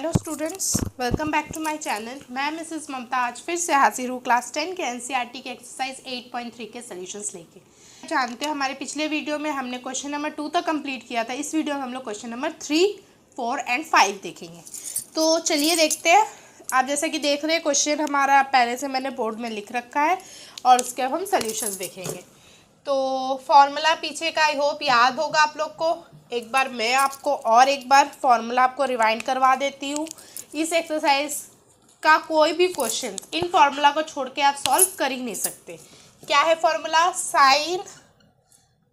Hello students, welcome back to my channel. मैं Mrs Mamata आज फिर से हाजिर हूँ क्लास 10 के एनसीईआरटी के एक्सरसाइज 8.3 के सॉल्यूशंस लेके। जानते हो हमारे पिछले वीडियो में हमने क्वेश्चन नंबर 2 तक कंप्लीट किया था। इस वीडियो में हम लोग क्वेश्चन नंबर 3, 4 एंड 5 देखेंगे। तो चलिए देखते हैं। आप जैसा कि देख रहे हैं क्वेश्चन हमारा पहले से मैंने बोर्ड में लिख रखा है और उसके अब हम सोल्यूशंस देखेंगे। तो फॉर्मूला पीछे का आई होप याद होगा आप लोग को। एक बार मैं आपको और एक बार फॉर्मूला आपको रिवाइंड करवा देती हूँ। इस एक्सरसाइज का कोई भी क्वेश्चन इन फॉर्मूला को छोड़ के आप सॉल्व कर ही नहीं सकते। क्या है formula? Sine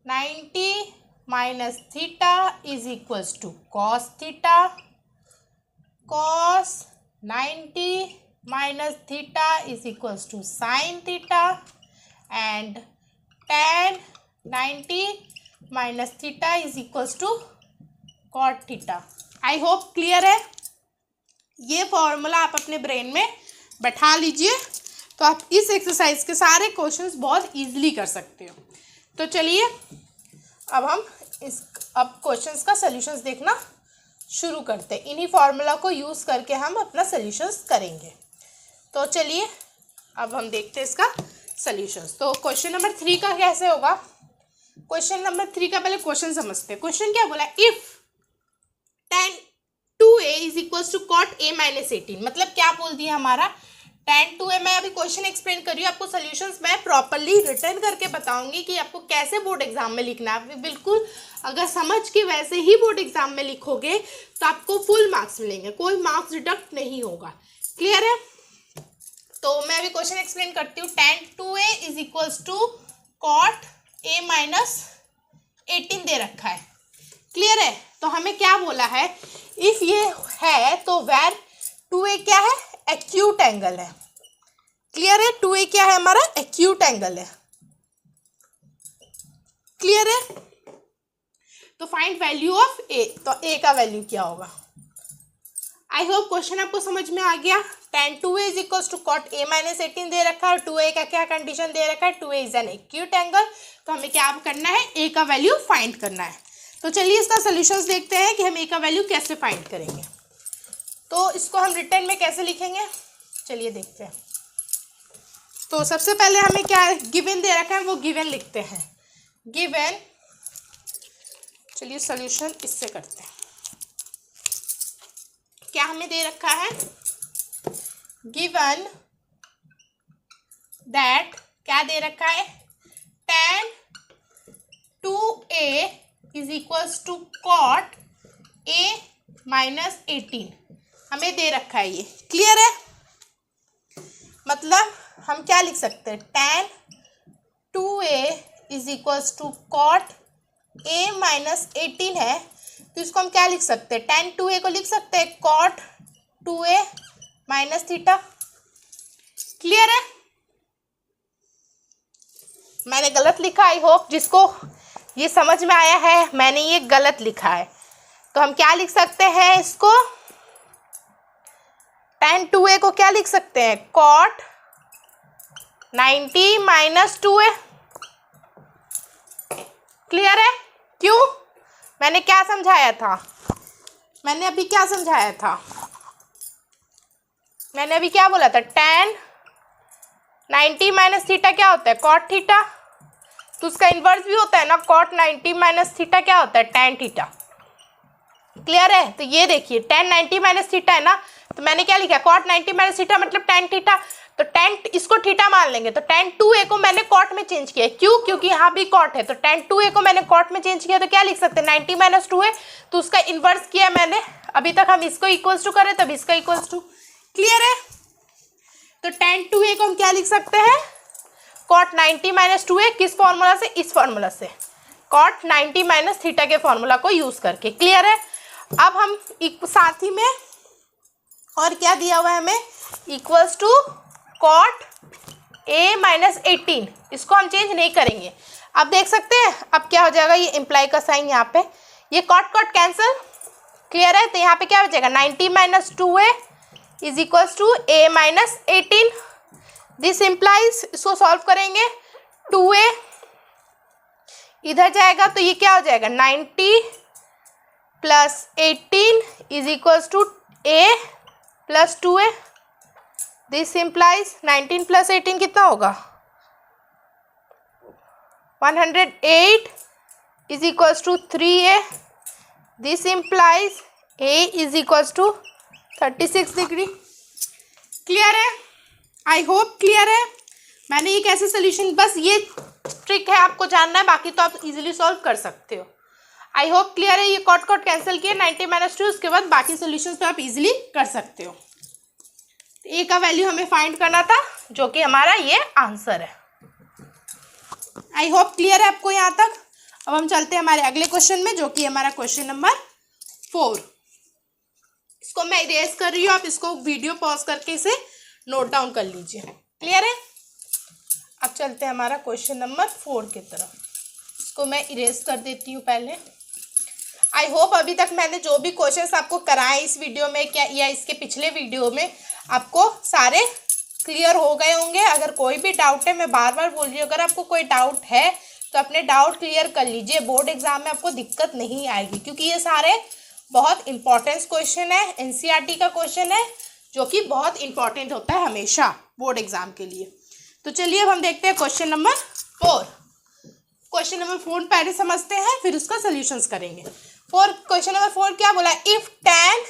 90 minus theta is equals to cos theta. Cos 90 minus theta is equals to sine theta and tan 90 minus theta is equals to cot theta. I hope clear है। ये फॉर्मूला आप अपने brain में बैठा लीजिए तो आप इस एक्सरसाइज के सारे क्वेश्चंस बहुत इजीली कर सकते हो। तो चलिए अब हम अब क्वेश्चंस का सॉल्यूशंस देखना शुरू करते हैं। इन्हीं फॉर्मूला को यूज़ करके हम अपना सॉल्यूशंस करेंगे। तो चलिए अब हम देखते हैं इसका सॉल्यूशंस। तो क्वेश्चन नंबर 3 का कैसे होगा? क्वेश्चन नंबर 3 का पहले क्वेश्चन समझते हैं। क्वेश्चन क्या बोला? If tan 2a is equals to cot a minus 18। मतलब क्या बोल दिया हमारा? tan 2a, मैं अभी क्वेश्चन एक्सप्लेन कर रही हूँ, आपको सॉल्यूशंस मैं प्रॉपरली रिटर्न करके बताऊंगी कि आपको कैसे बोर्ड एग्जाम में लिखना है। बिल्कुल अगर समझ के वैसे ही बोर्ड एग्जाम में लिखोगे तो आपको फुल मार्क्स मिलेंगे, कोई मार्क्स डिडक्ट नहीं होगा। क्लियर है? तो मैं अभी क्वेश्चन एक्सप्लेन करती हूँ। tan 2a is equals to cot a minus 18 दे रखा है। क्लियर है? तो हमें क्या बोला है? इफ ये है तो वेर 2a क्या है? एक्यूट एंगल है। क्लियर है? 2a क्या है? हमारा एक्यूट एंगल है। क्लियर है? तो फाइंड वैल्यू ऑफ a। तो a का वैल्यू क्या होगा? आई होप क्वेश्चन आपको समझ में आ गया। tan 2a is equal to cot a minus 18 दे रखा है। 2a का क्या कंडीशन दे रखा है? 2a is an acute angle. तो हमें क्या करना है? a का वैल्यू फाइंड करना है। तो चलिए इसका सॉल्यूशंस देखते हैं कि हम a का वैल्यू कैसे फाइंड करेंगे। तो इसको हम रिटर्न में कैसे लिखेंगे, चलिए देखते हैं। तो सबसे पहले हमें क्या गिवन दे रखा है वो गिवन लिखते हैं। गिवन, चलिए सॉल्यूशन इससे करते हैं। क्या हमें दे रखा है? गिवन दैट, क्या दे रखा है? tan 2a is equals to cot a minus 18 हमें दे रखा है ये। क्लियर है? मतलब हम क्या लिख सकते हैं? tan 2a is equals to cot a minus 18 है तो इसको हम क्या लिख सकते हैं? tan 2a को लिख सकते हैं cot 2a minus theta. Clear है? मैंने गलत लिखा, आई होप जिसको ये समझ में आया है मैंने ये गलत लिखा है। तो हम क्या लिख सकते हैं इसको? tan 2a को क्या लिख सकते हैं? Cot 90 minus 2a। क्लियर है? क्यों? मैंने क्या समझाया था? मैंने अभी क्या समझाया था? मैंने अभी क्या बोला था? tan 90 माइनस थीटा क्या होता है? Cot theta. तो उसका इन्वर्स भी होता है ना, कॉट 90 माइनस थीटा क्या होता है? tan theta. क्लियर है? तो ये देखिए tan 90 माइनस थीटा है ना, तो मैंने क्या लिखा? कॉट 90 माइनस थीटा मतलब tan थीटा। तो tan इसको थीटा मान लेंगे तो tan 2a को मैंने कॉट में चेंज किया। क्यों? क्योंकि यहाँ भी कॉट है। तो tan 2a को मैंने कॉट में चेंज किया तो क्या लिख सकते हैं? 90 माइनस 2a। तो उसका इन्वर्स किया मैंने। अभी तक हम इसको इक्वल्स टू करें तब इसका इक्वल्स टू। क्लियर है? तो tan 2a को हम क्या लिख सकते हैं? Cot 90 minus 2a। किस फॉर्मूला से? इस फॉर्मूला से, कॉट 90 माइनस थीटा के फॉर्मूला को यूज करके। क्लियर है? अब हम साथ ही में और क्या दिया हुआ है हमें? Equals to cot a minus 18। इसको हम चेंज नहीं करेंगे। अब देख सकते हैं अब क्या हो जाएगा? ये इम्प्लाई का साइन यहाँ पे, ये कॉट कॉट कैंसिल। क्लियर है? तो यहाँ पे क्या हो जाएगा? 90 minus 2a is equals to a minus 18। This implies, इसको सॉल्व करेंगे 2a इधर जाएगा तो ये क्या हो जाएगा? 90 plus 18 is equals to a plus 2a, this implies 19 plus 18 कितना होगा 108 is equals to 3a, this implies a is equals to 36 degree. Clear है? आई होप क्लियर है। मैंने ये कैसे सोल्यूशन, बस ये ट्रिक है आपको जानना है, बाकी तो आप इजीली सॉल्व कर सकते हो। आई होप क्लियर है। ये कॉट कॉट कैंसिल किया 90 माइनस 2, उसके बाद बाकी सोल्यूशन तो आप इजीली कर सकते हो। ए का वैल्यू हमें फाइंड करना था, जो कि हमारा ये आंसर है। आई होप क्लियर है आपको यहाँ तक। अब हम चलते हैं हमारे अगले क्वेश्चन में, जो कि हमारा क्वेश्चन नंबर 4। इसको मैं इरेज कर रही हूँ, आप इसको वीडियो पॉज करके इसे नोट डाउन कर लीजिए। क्लियर है? अब चलते हैं हमारा क्वेश्चन नंबर 4 की तरफ। इसको मैं इरेज कर देती हूँ पहले। आई होप अभी तक मैंने जो भी क्वेश्चंस आपको कराए इस वीडियो में क्या या इसके पिछले वीडियो में, आपको सारे क्लियर हो गए होंगे। अगर कोई भी डाउट है, मैं बार बार बोल रही हूँ, अगर आपको कोई डाउट है तो अपने डाउट क्लियर कर लीजिए। बोर्ड एग्जाम में आपको दिक्कत नहीं आएगी, क्योंकि ये सारे बहुत इंपॉर्टेंट क्वेश्चन है, एनसीईआरटी का क्वेश्चन है, जो कि बहुत इंपॉर्टेंट होता है हमेशा बोर्ड एग्जाम के लिए। तो चलिए अब हम देखते हैं क्वेश्चन नंबर 4। क्वेश्चन नंबर 4 पहले समझते हैं, फिर उसका सोल्यूशंस करेंगे। क्वेश्चन नंबर 4 क्या बोला? If tan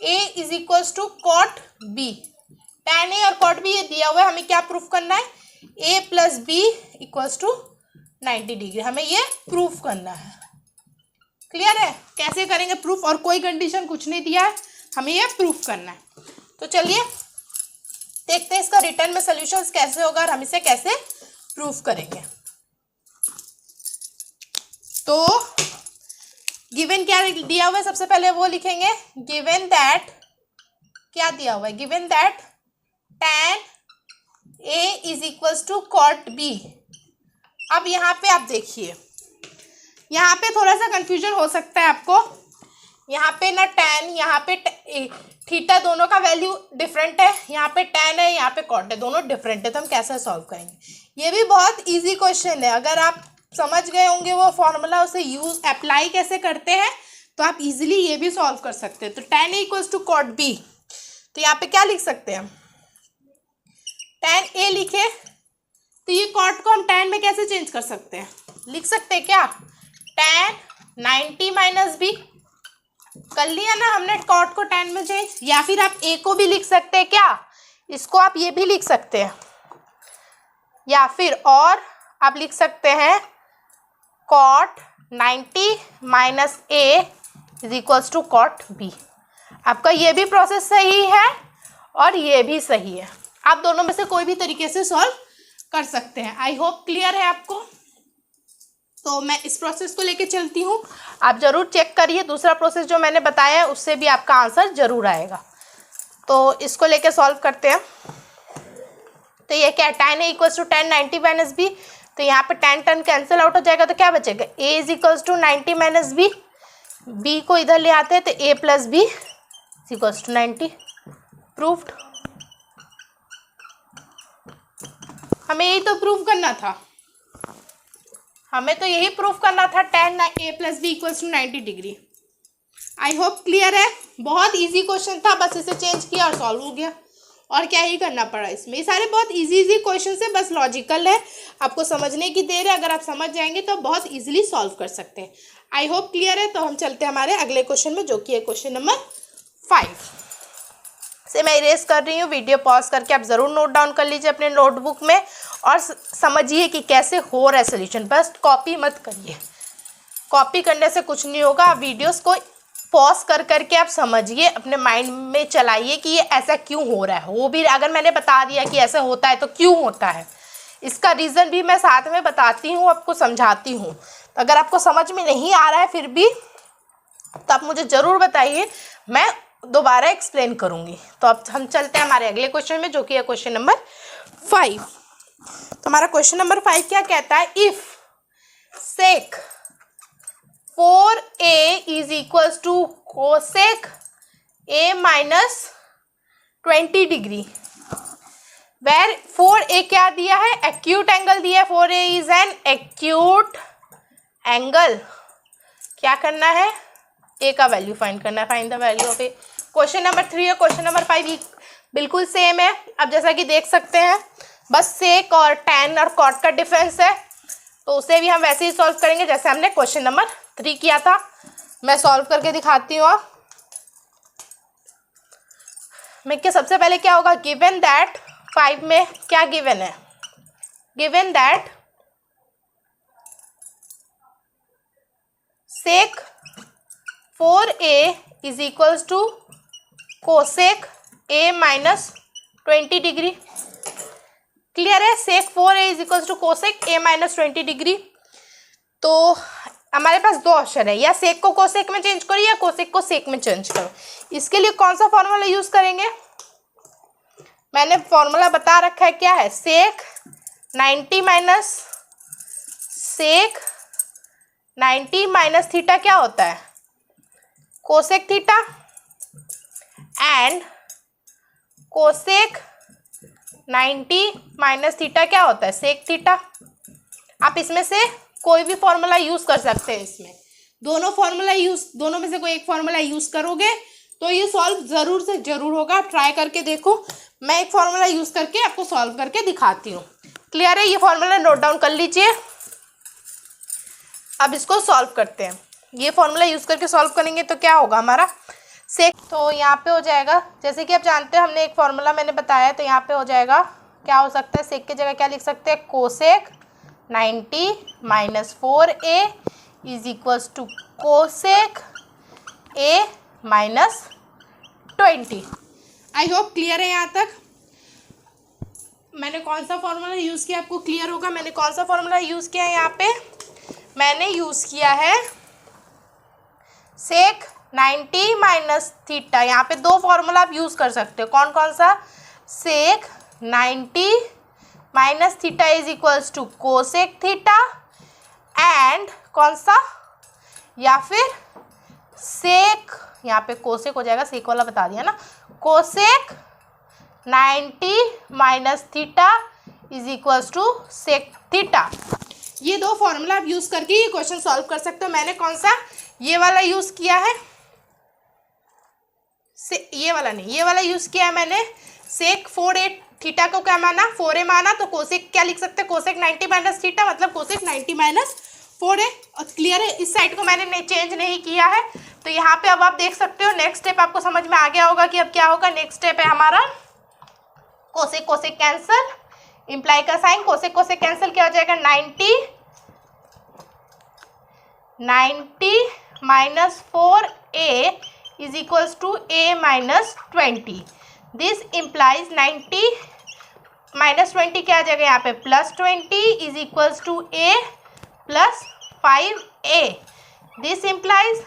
a is equals to cot b, tan a और कॉट b ये दिया हुआ है, हमें क्या प्रूफ करना है? a plus B equals to 90 degree, हमें ये प्रूफ करना है। क्लियर है? कैसे करेंगे प्रूफ? और कोई कंडीशन कुछ नहीं दिया है, हमें ये प्रूफ करना है। तो चलिए देखते हैं इसका रिटर्न में सॉल्यूशंस कैसे होगा और हम इसे कैसे प्रूफ करेंगे। तो गिवन क्या दिया हुआ है, सबसे पहले वो लिखेंगे। गिवन दैट, क्या दिया हुआ है? Given that tan a is equals to cot b। अब यहाँ पे आप देखिए, यहाँ पे थोड़ा सा कंफ्यूजन हो सकता है आपको। यहाँ पे ना tan, यहाँ पे थीटा, दोनों का वैल्यू डिफरेंट है। यहाँ पे tan है, यहाँ पे कॉट है, दोनों डिफरेंट है। तो हम कैसे सॉल्व करेंगे? ये भी बहुत इजी क्वेश्चन है। अगर आप समझ गए होंगे वो फॉर्मूला, उसे यूज अप्लाई कैसे करते हैं, तो आप इजीली ये भी सॉल्व कर सकते हैं। तो tan a equals to cot b, तो यहाँ पे क्या लिख सकते हैं? tan a लिखे तो ये कॉट को हम tan में कैसे चेंज कर सकते हैं? लिख सकते हैं क्या? tan 90 माइनस b, कर लिया ना हमने कॉट को tan में चेंज। या फिर आप a को भी लिख सकते हैं क्या? इसको आप ये भी लिख सकते हैं, या फिर और आप लिख सकते हैं cot 90 minus a is equals to cot b। आपका ये भी प्रोसेस सही है और ये भी सही है। आप दोनों में से कोई भी तरीके से सॉल्व कर सकते हैं। आई होप क्लियर है आपको। तो मैं इस प्रोसेस को लेके चलती हूँ, आप ज़रूर चेक करिए। दूसरा प्रोसेस जो मैंने बताया है उससे भी आपका आंसर ज़रूर आएगा। तो इसको लेके सॉल्व करते हैं। तो ये क्या है? tan a equals to tan 90 minus B, तो यहाँ पे tan कैंसिल आउट हो जाएगा, तो क्या बचेगा? a is equals to 90 minus B, b को इधर ले आते हैं तो a plus B equals to 90। Proofed. हमें यही तो प्रूफ करना था, हमें तो यही प्रूफ करना था, tan a plus B equals to 90 degree. I hope clear है। बहुत इजी क्वेश्चन था, बस इसे चेंज किया और सॉल्व हो गया। और क्या ही करना पड़ा इसमें? ये सारे बहुत इजी क्वेश्चन है, बस लॉजिकल है, आपको समझने की देर है। अगर आप समझ जाएंगे तो बहुत इजीली सॉल्व कर सकते हैं। आई होप क्लियर है। तो हम चलते हैं हमारे अगले क्वेश्चन में, जो कि है क्वेश्चन नंबर 5 से मैं इरेज कर रही हूँ। वीडियो पॉज करके आप ज़रूर नोट डाउन कर लीजिए अपने नोटबुक में और समझिए कि कैसे हो रहा है सोल्यूशन। बस कॉपी मत करिए, कॉपी करने से कुछ नहीं होगा। आप वीडियोस को पॉज कर करके आप समझिए, अपने माइंड में चलाइए कि ये ऐसा क्यों हो रहा है। वो भी अगर मैंने बता दिया कि ऐसा होता है तो क्यों होता है, इसका रीज़न भी मैं साथ में बताती हूँ, आपको समझाती हूँ। अगर आपको समझ में नहीं आ रहा है फिर भी, तो आप मुझे ज़रूर बताइए, मैं दोबारा एक्सप्लेन करूँगी। तो अब हम चलते हैं हमारे अगले क्वेश्चन में, जो कि है क्वेश्चन नंबर 5। तो हमारा क्वेश्चन नंबर 5 क्या कहता है? If sec 4a is equals to cosec a minus 20 degree, where 4a क्या दिया है? एक्यूट एंगल दिया है। 4a is an acute angle. क्या करना है? a का वैल्यू फाइंड करना है। Find the value of a। Question number 3 और क्वेश्चन नंबर 5 बिल्कुल सेम है। अब जैसा कि देख सकते हैं बस सेक और टैन और कॉट का डिफरेंस है, तो उसे भी हम वैसे ही सॉल्व करेंगे जैसे हमने क्वेश्चन नंबर 3 किया था। मैं सॉल्व करके दिखाती हूँ। मैं क्या सबसे पहले क्या होगा, गिवन दैट 5 में क्या गिवन है, given that sec 4a is equals to cosec a minus 20 degree. Clear है, sec 4a is equals to cosec a minus 20 degree. तो हमारे पास दो ऑप्शन है, या सेक को कोसेक में चेंज करो या कोसेक को सेक में चेंज करो। इसके लिए कौन सा फॉर्मूला यूज करेंगे, मैंने फॉर्मूला बता रखा है, क्या है, सेक 90 माइनस सेक 90 माइनस थीटा क्या होता है, cosec theta, and cosec 90 minus theta क्या होता है, सेक थीटा। आप इसमें से कोई भी फॉर्मूला यूज कर सकते हैं। इसमें दोनों में से कोई एक फॉर्मूला यूज करोगे तो ये सॉल्व जरूर से जरूर होगा। आप ट्राई करके देखो, मैं एक फॉर्मूला यूज करके आपको सॉल्व करके दिखाती हूँ। क्लियर है, ये फॉर्मूला नोट डाउन कर लीजिए। अब इसको सॉल्व करते हैं। ये फॉर्मूला यूज करके सॉल्व करेंगे तो क्या होगा हमारा सेक, तो यहाँ पे हो जाएगा, जैसे कि आप जानते हो हमने एक फॉर्मूला मैंने बताया, तो यहाँ पे हो जाएगा क्या हो सकता है, सेक की जगह क्या लिख सकते हैं, cosec 90 minus 4a is equals to cosec a minus 20। I hope clear है यहाँ तक। मैंने कौन सा फॉर्मूला यूज़ किया आपको क्लियर होगा। मैंने कौन सा फॉर्मूला यूज़ किया है, यहाँ पे मैंने यूज़ किया है सेक 90 माइनस थीटा। यहाँ पे दो फॉर्मूला आप यूज़ कर सकते हो, कौन कौन सा, sec 90 minus theta is equals to cosec theta, and कौन सा, या फिर सेक, यहाँ पे कोसेक हो जाएगा, सेक वाला बता दिया ना, cosec 90 minus theta is equals to sec theta. ये दो फॉर्मूला आप यूज़ करके ये क्वेश्चन सॉल्व कर सकते हो। मैंने कौन सा, ये वाला यूज़ किया है, ये वाला नहीं, ये वाला यूज़ किया है मैंने। सेक 4a थीटा को क्या माना, 4a माना, तो कोसेक क्या लिख सकते हैं, कोसेक 90 माइनस थीटा मतलब कोसेक 90 माइनस 4a। और क्लियर है, इस साइड को मैंने चेंज नहीं किया है। तो यहाँ पे अब आप देख सकते हो नेक्स्ट स्टेप आपको समझ में आ गया होगा कि अब क्या होगा। नेक्स्ट स्टेप है हमारा कोसेक कोसेक कैंसल, इम्प्लाई का साइन, कोसेक कोसेक कैंसल, क्या हो जाएगा 90 minus 4a is equals to a minus 20। This implies 90 minus 20 क्या आ जाएगा यहाँ पे, plus 20 is equals to a plus 5a। This implies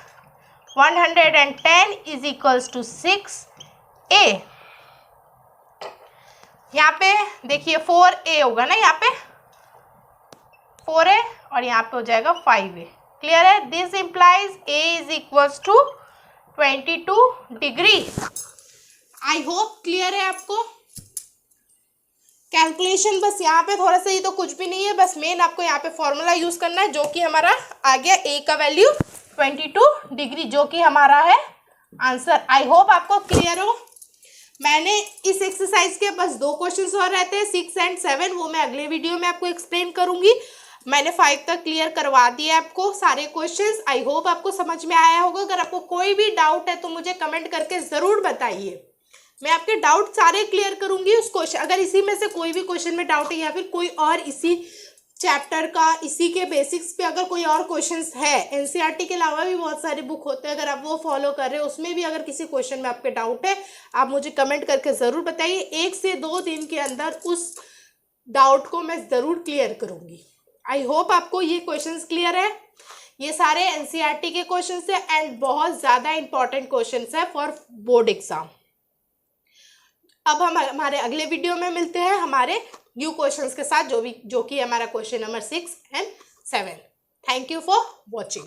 110 is equals to 6a। यहाँ पे देखिए 4a होगा ना, यहाँ पे 4a और यहाँ पे हो जाएगा 5a। क्लियर है, this implies a is equals to 22 degree. I hope clear है आपको। कैलकुलेशन बस यहाँ पे थोड़ा सा, ये तो कुछ भी नहीं है, बस मेन आपको यहाँ पे फॉर्मूला यूज करना है, जो कि हमारा आ गया a का वैल्यू 22 डिग्री, जो कि हमारा है आंसर। आई होप आपको क्लियर हो। मैंने इस एक्सरसाइज के बस दो क्वेश्चंस और रहते हैं, 6 एंड 7, वो मैं अगले वीडियो में आपको एक्सप्लेन करूंगी। मैंने 5 तक क्लियर करवा दिया आपको सारे क्वेश्चंस। आई होप आपको समझ में आया होगा। अगर आपको कोई भी डाउट है तो मुझे कमेंट करके ज़रूर बताइए, मैं आपके डाउट सारे क्लियर करूंगी। उस क्वेश्चन, अगर इसी में से कोई भी क्वेश्चन में डाउट है या फिर कोई और इसी चैप्टर का, इसी के बेसिक्स पे अगर कोई और क्वेश्चंस है, एनसीईआरटी के अलावा भी बहुत सारे बुक होते हैं, अगर आप वो फॉलो कर रहे हो, उसमें भी अगर किसी क्वेश्चन में आपके डाउट है, आप मुझे कमेंट करके ज़रूर बताइए। 1 से 2 दिन के अंदर उस डाउट को मैं ज़रूर क्लियर करूँगी। आई होप आपको ये क्वेश्चंस क्लियर है। ये सारे एनसीईआरटी के क्वेश्चंस है एंड बहुत ज़्यादा इंपॉर्टेंट क्वेश्चंस है फॉर बोर्ड एग्जाम। अब हम हमारे अगले वीडियो में मिलते हैं हमारे न्यू क्वेश्चंस के साथ, जो कि हमारा question number 6 and 7। Thank you for watching.